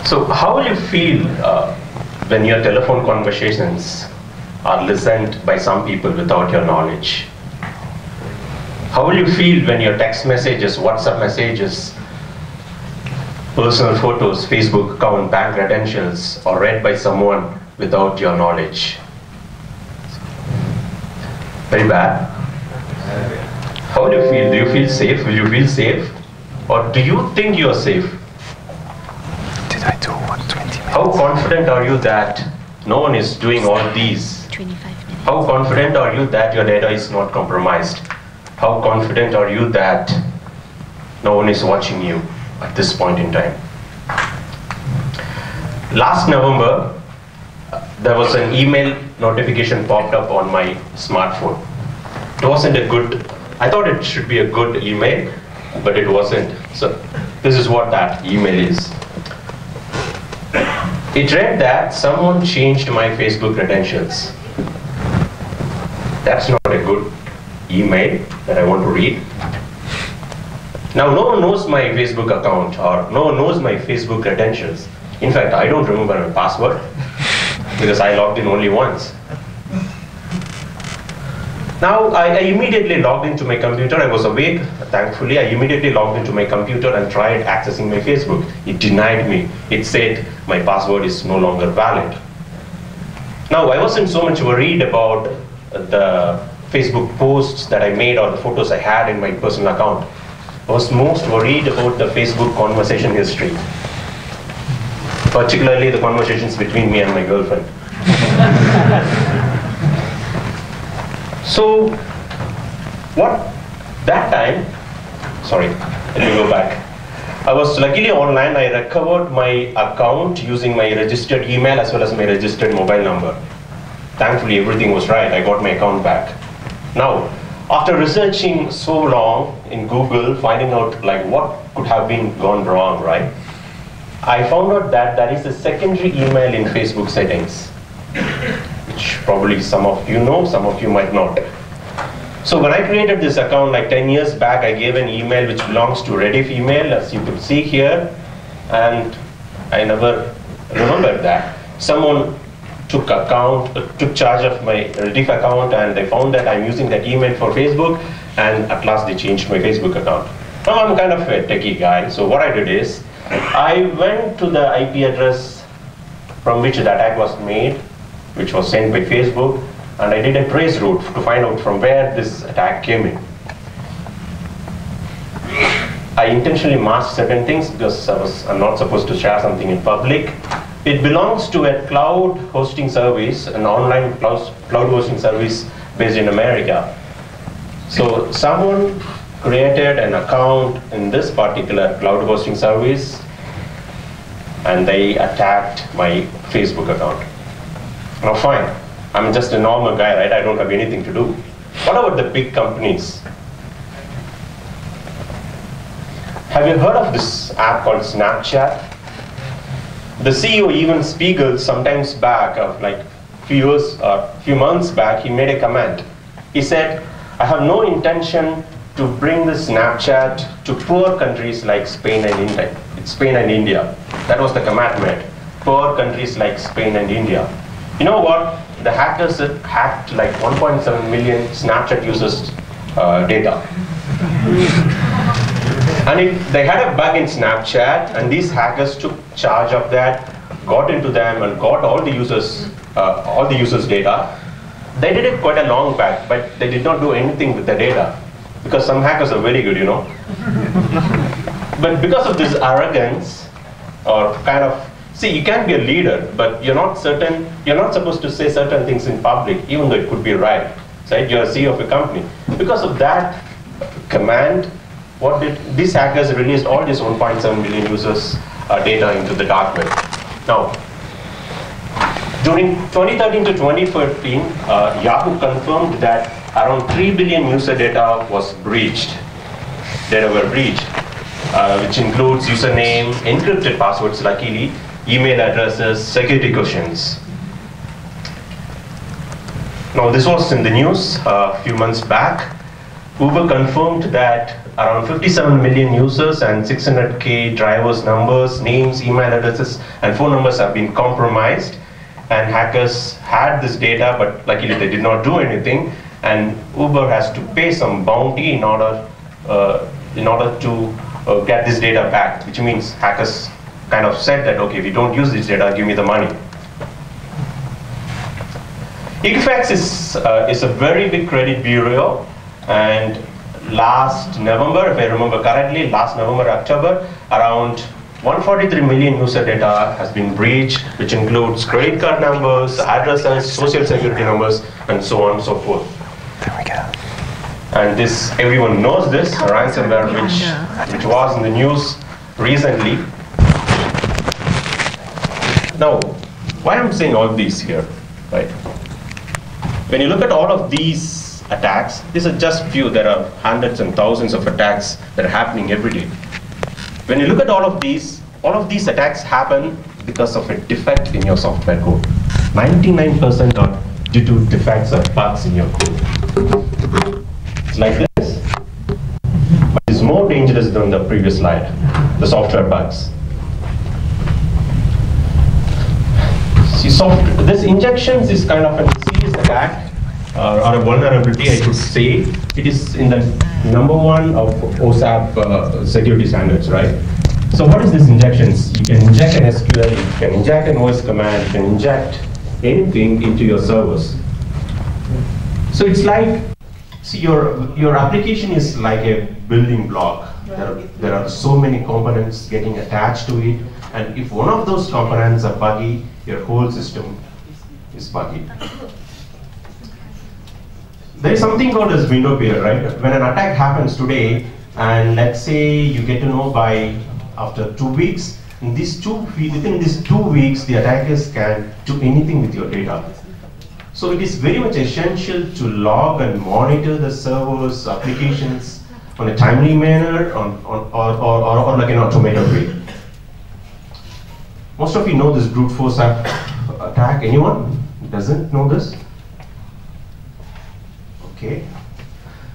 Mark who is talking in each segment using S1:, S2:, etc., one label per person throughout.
S1: So how will you feel when your telephone conversations are listened by some people without your knowledge? How will you feel when your text messages, WhatsApp messages, personal photos, Facebook account, bank credentials are read by someone without your knowledge? Very bad. How will you feel? Do you feel safe? Will you feel safe? Or do you think you are safe?
S2: Did I do 120 minutes?
S1: How confident are you that no one is doing all these?
S3: 25 minutes.
S1: How confident are you that your data is not compromised? How confident are you that no one is watching you at this point in time? Last November, there was an email notification popped up on my smartphone. It wasn't a good, I thought it should be a good email, but it wasn't. So this is what that email is. It read that someone changed my Facebook credentials. That's not a good email that I want to read. Now, no one knows my Facebook account or no one knows my Facebook credentials. In fact, I don't remember my password because I logged in only once. Now, I immediately logged into my computer. I was awake, thankfully. I immediately logged into my computer and tried accessing my Facebook. It denied me. It said my password is no longer valid. Now, I wasn't so much worried about the Facebook posts that I made or the photos I had in my personal account. I was most worried about the Facebook conversation history, particularly the conversations between me and my girlfriend. So, that time, sorry, let me go back. I was luckily online. I recovered my account using my registered email as well as my registered mobile number. Thankfully, everything was right. I got my account back. Now, after researching so long in Google, finding out like what could have been gone wrong, right? I found out that there is a secondary email in Facebook settings, which probably some of you know, some of you might not. So when I created this account like 10 years back, I gave an email which belongs to Rediff email, as you could see here, and I never remembered that. Someone took charge of my Rediff account, and they found that I'm using that email for Facebook, and at last they changed my Facebook account. Now I'm kind of a techie guy, so what I did is, I went to the IP address from which the attack was made, which was sent by Facebook, and I did a trace route to find out from where this attack came in. I intentionally masked certain things because I'm not supposed to share something in public. It belongs to a cloud hosting service, an online cloud hosting service based in America. So someone created an account in this particular cloud hosting service, and they attacked my Facebook account. Now fine, I'm just a normal guy, right? I don't have anything to do. What about the big companies? Have you heard of this app called Snapchat? The CEO Evan Spiegel sometimes back, like few months back, he made a comment. He said, I have no intention to bring the Snapchat to poor countries like Spain and India. That was the commandment. Poor countries like Spain and India. You know what? The hackers hacked like 1.7 million Snapchat users' data. And they had a bug in Snapchat, and these hackers took charge of that, got into them, and got all the users' data. They did it quite a long back, but they did not do anything with the data, because some hackers are very good, you know. But because of this arrogance, or kind of, see, you can be a leader, but you're not supposed to say certain things in public, even though it could be right. Right? You're a CEO of a company. Because of that command, these hackers released all these 1.7 million users' data into the dark web. Now, during 2013 to 2014, Yahoo confirmed that around 3 billion user data was breached. Data were breached, which includes username, encrypted passwords, luckily, email addresses, security questions. Now, this was in the news a few months back. Uber confirmed that around 57 million users and 600K drivers' numbers, names, email addresses, and phone numbers have been compromised. And hackers had this data, but luckily they did not do anything. And Uber has to pay some bounty in order to get this data back, which means hackers kind of said that, okay, if you don't use this data, give me the money. Equifax is a very big credit bureau, and last November, if I remember correctly, last November, October, around 143 million user data has been breached, which includes credit card numbers, addresses, social security numbers, and so on and so forth.
S2: There we go.
S1: And this, everyone knows this, ransomware, which was in the news recently. Now, why I'm saying all these here, right? When you look at all of these attacks, these are just few. There are hundreds and thousands of attacks that are happening every day. When you look at all of these attacks happen because of a defect in your software code. 99% are due to defects or bugs in your code. It's like this. But it's more dangerous than the previous slide, the software bugs. See, this injections is kind of a serious attack or a vulnerability, I should say. It is in the #1 of OSAP security standards, right? So what is this injections? You can inject an SQL, you can inject an OS command, you can inject anything into your servers. So it's like, see, your application is like a building block. There are so many components getting attached to it, and if one of those components are buggy, your whole system is buggy. There is something called as window period, right? When an attack happens today, and let's say you get to know by after 2 weeks, within these 2 weeks, the attackers can do anything with your data. So it is very much essential to log and monitor the servers, applications on a timely manner, or like an automated way. Most of you know this brute force attack. Anyone doesn't know this? Okay.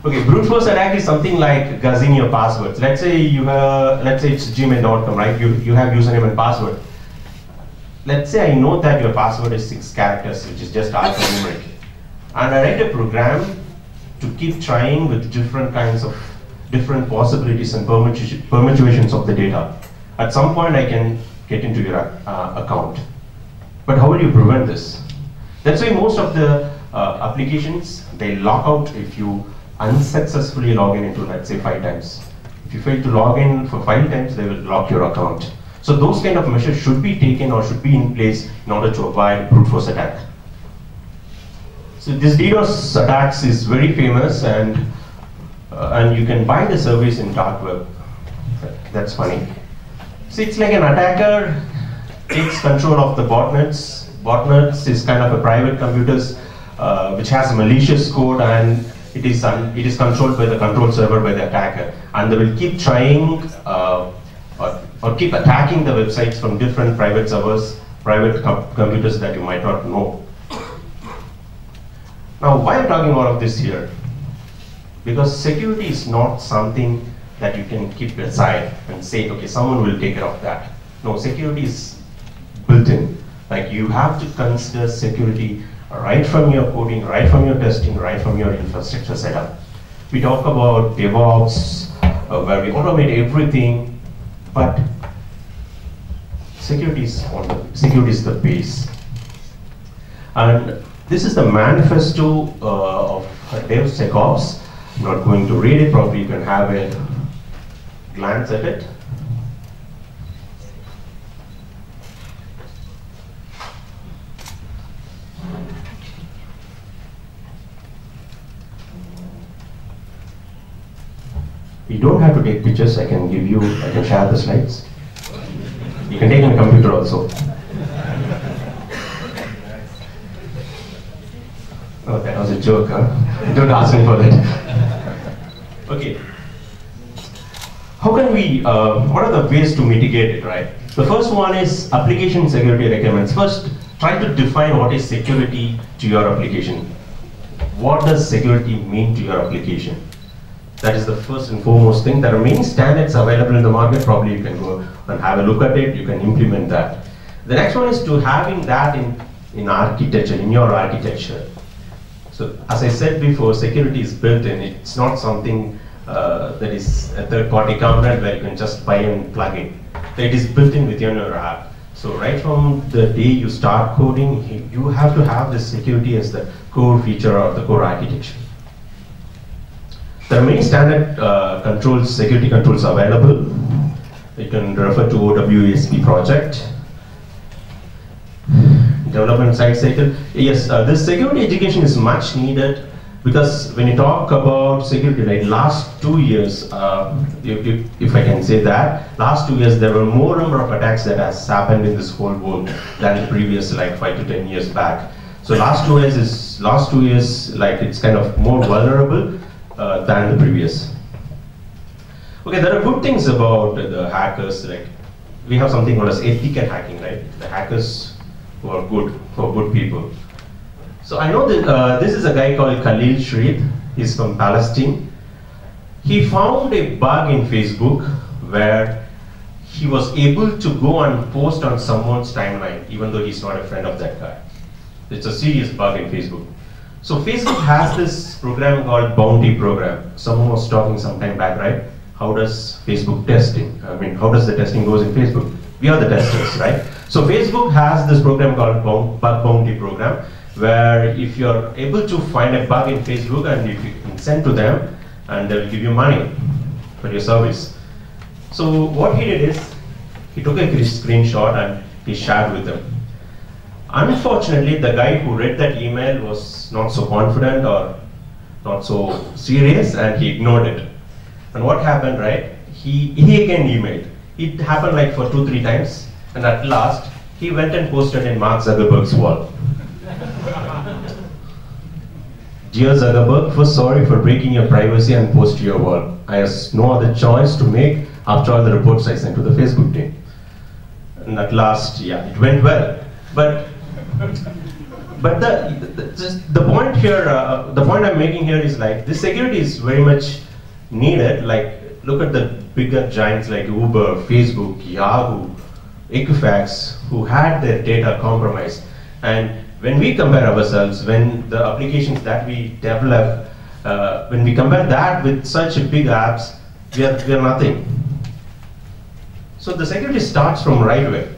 S1: Okay, brute force attack is something like guessing your passwords. Let's say it's gmail.com, right? You have username and password. Let's say I know that your password is 6 characters, which is just alphanumeric. And I write a program to keep trying with different possibilities and permutations of the data. At some point I can get into your account. But how will you prevent this? That's why most of the applications, they lock out if you unsuccessfully log in into, let's say, 5 times. If you fail to log in for 5 times, they will lock your account. So those kind of measures should be taken or should be in place in order to avoid brute force attack. So this DDoS attacks is very famous, and you can buy the service in dark web. That's funny. So it's like an attacker takes control of the botnets. Botnets is kind of a private computers which has malicious code, and it is controlled by the control server by the attacker, and they will keep trying or keep attacking the websites from different private servers, private computers that you might not know. Now, why I'm talking all of this here? Because security is not something that you can keep aside and say, okay, someone will take care of that. No, security is built in. Like, you have to consider security right from your coding, right from your testing, right from your infrastructure setup. We talk about DevOps, where we automate everything, but security is the base. And this is the manifesto of DevSecOps. I'm not going to read it, probably you can have a glance at it. You don't have to take pictures. I can share the slides. You can take on a computer also. Oh, that was a joke, huh? Don't ask me for that. Okay. How can we, what are the ways to mitigate it, right? The first one is application security requirements. First, try to define what is security to your application. What does security mean to your application? That is the first and foremost thing. There are many standards available in the market. Probably you can go and have a look at it. You can implement that. The next one is to having that in architecture, in your architecture. So as I said before, security is built in. It's not something that is a third-party component where you can just buy and plug in. It is built in within your app. So right from the day you start coding, you have to have this security as the core feature of the core architecture. There are many standard controls, security controls available. You can refer to OWASP project. Development side cycle. Yes, this security education is much needed because when you talk about security, like last 2 years, if I can say that, last 2 years there were more number of attacks that has happened in this whole world than the previous like 5 to 10 years back. So last 2 years like it's kind of more vulnerable than the previous. Okay, there are good things about the hackers. Like we have something called as ethical hacking, right? The hackers who are good, for good people. So I know that this is a guy called Khalil Shrith. He's from Palestine. He found a bug in Facebook where he was able to go and post on someone's timeline, even though he's not a friend of that guy. It's a serious bug in Facebook. So Facebook has this program called Bounty Program. Someone was talking some time back, right? How does Facebook testing? I mean, how does the testing goes in Facebook? We are the testers, right? So Facebook has this program called Bug Bounty Program, where if you're able to find a bug in Facebook and if you can send to them, and they'll give you money for your service. So what he did is, he took a screenshot and he shared with them. Unfortunately, the guy who read that email was not so confident or not so serious, and he ignored it. And what happened, right? He again emailed. It happened like for 2-3 times, and at last, he went and posted in Mark Zuckerberg's wall. Dear Zuckerberg, first sorry for breaking your privacy and post to your wall. I have no other choice to make after all the reports I sent to the Facebook team. And at last, yeah, it went well. But the point here, the point I'm making here is like this security is very much needed. Like look at the bigger giants like Uber, Facebook, Yahoo, Equifax, who had their data compromised. And when we compare ourselves, when the applications that we develop, when we compare that with such big apps, we are nothing. So the security starts from right way.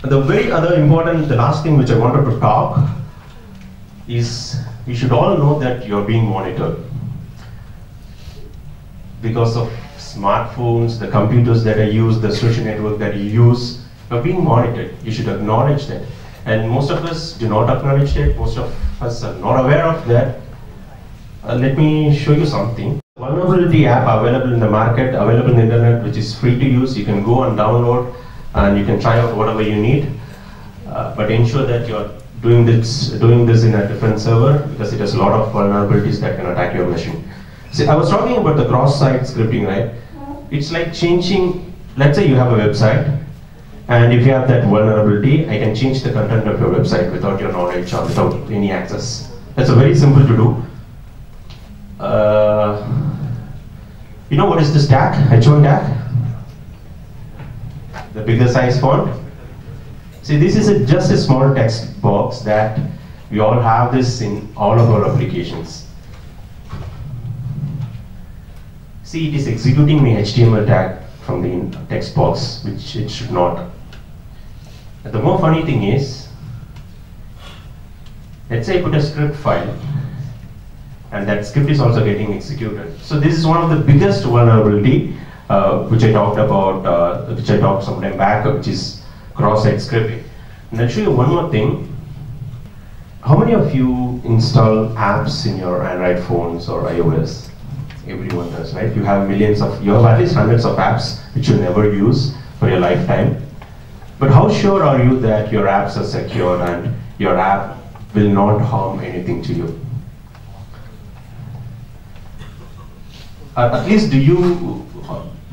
S1: The very other important, the last thing which I wanted to talk is we should all know that you're being monitored. Because of smartphones, the computers that I use, the social network that you use, you're being monitored. You should acknowledge that. And most of us do not acknowledge that. Most of us are not aware of that. Let me show you something. Vulnerability app available in the market, available in the internet, which is free to use. You can go and download and you can try out whatever you need. But ensure that you're doing this in a different server, because it has a lot of vulnerabilities that can attack your machine. See, I was talking about the cross-site scripting, right? It's like changing, let's say you have a website, and if you have that vulnerability, I can change the content of your website without your knowledge or without any access. That's very simple to do. You know what is this tag? H1 tag? The bigger size font. See, this is just a small text box that we all have this in all of our applications. See, it is executing my HTML tag from the text box, which it should not. And the more funny thing is, let's say I put a script file, and that script is also getting executed. So this is one of the biggest vulnerability which I talked about, which I talked some time back, which is cross-site scripting. And I'll show you one more thing. How many of you install apps in your Android phones or iOS? Everyone does, right? You have you have at least hundreds of apps which you never use for your lifetime. But how sure are you that your apps are secure and your app will not harm anything to you? At least do you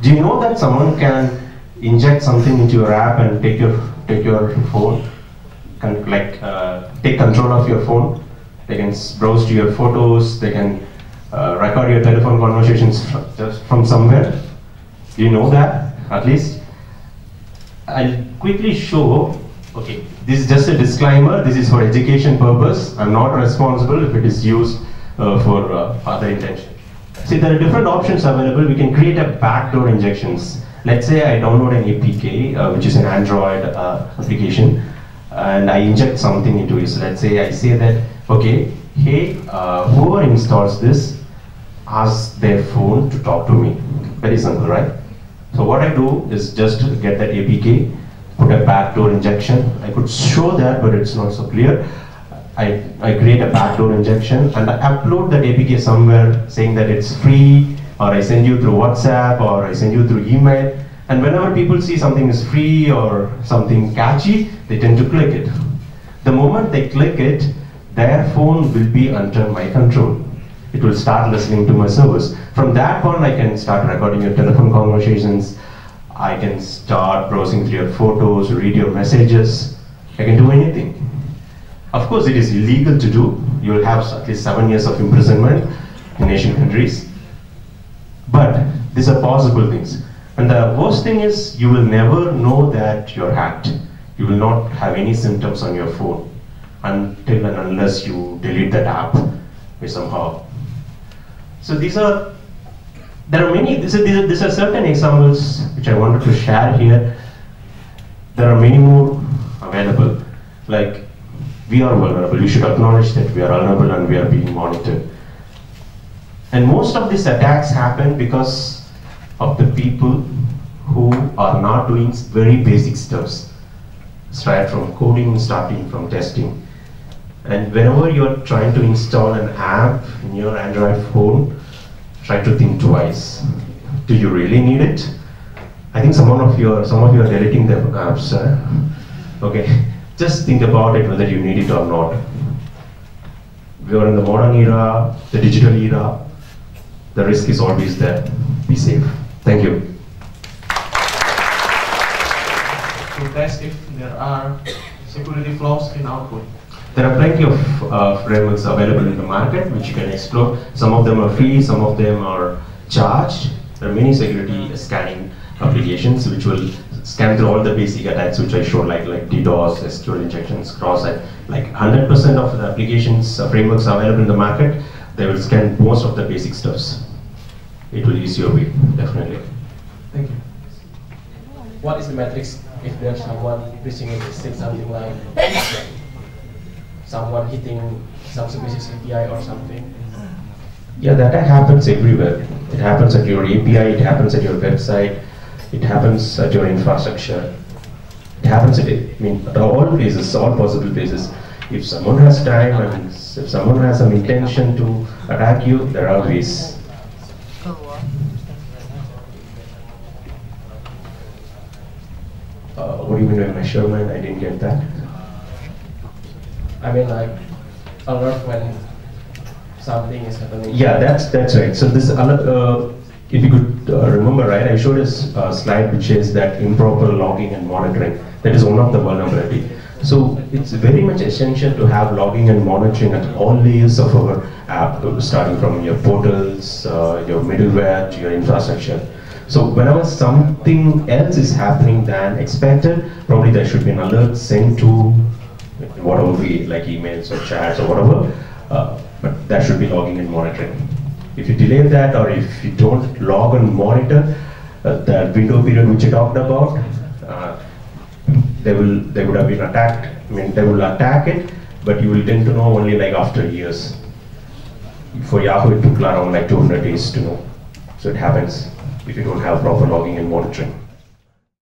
S1: know that someone can inject something into your app and take your phone, take control of your phone? They can browse to your photos, they can record your telephone conversations just from somewhere. You know that, at least. I'll quickly show, okay, this is just a disclaimer, this is for education purpose. I'm not responsible if it is used for other intention. See, there are different options available. We can create a backdoor injections. Let's say I download an APK, which is an Android application, and I inject something into it. So let's say I say that, okay, hey, whoever installs this, ask their phone to talk to me. Very simple, right? So what I do is just get that APK, put a backdoor injection. I could show that, but it's not so clear. I create a backdoor injection and I upload that APK somewhere saying that it's free, or I send you through WhatsApp, or I send you through email. And whenever people see something is free or something catchy, they tend to click it. The moment they click it, their phone will be under my control. It will start listening to my service. From that point, I can start recording your telephone conversations. I can start browsing through your photos, read your messages. I can do anything. Of course, it is illegal to do. You will have at least 7 years of imprisonment in Asian countries. But these are possible things. And the worst thing is, you will never know that you're hacked. You will not have any symptoms on your phone until and unless you delete that app somehow. So there are many, these are certain examples which I wanted to share here. There are many more available. Like, we are vulnerable. You should acknowledge that we are vulnerable and we are being monitored. And most of these attacks happen because of the people who are not doing very basic stuffs. Start from coding, starting from testing. And whenever you're trying to install an app in your Android phone, try to think twice. Do you really need it? I think some of you are deleting the apps. Okay, just think about it whether you need it or not. We are in the modern era, the digital era. The risk is always there. Be safe. Thank you.
S3: To test if there are security flaws in our code.
S1: There are plenty of frameworks available in the market which you can explore. Some of them are free, some of them are charged. There are many security scanning applications which will scan through all the basic attacks which I showed, like DDoS, SQL injections, cross-site. Like 100% of the applications, frameworks available in the market, they will scan most of the basic stuffs. It will ease your way, definitely.
S4: Thank you. What is the metrics if there's someone breaching it, saying something like someone hitting some specific API or something?
S1: Yeah, that happens everywhere. It happens at your API, it happens at your website, it happens at your infrastructure. It happens at all places, all possible places. If someone has time and if someone has some intention to attack you, there are ways. What do you mean by measurement? I didn't get that.
S4: I mean, like, alert when something is happening.
S1: Yeah, that's right. So this alert, if you could remember, right, I showed a slide which is that improper logging and monitoring. That is one of the vulnerability. So it's very much essential to have logging and monitoring at all layers of our app, starting from your portals, your middleware, to your infrastructure. So whenever something else is happening than expected, probably there should be an alert sent to whatever we, like emails or chats or whatever, but that should be logging and monitoring. If you delay that, or if you don't log and monitor that window period which you talked about, they would have been attacked. I mean, they will attack it, but you will tend to know only like after years. For Yahoo, it took around like 200 days to know. So it happens if you don't have proper logging and monitoring.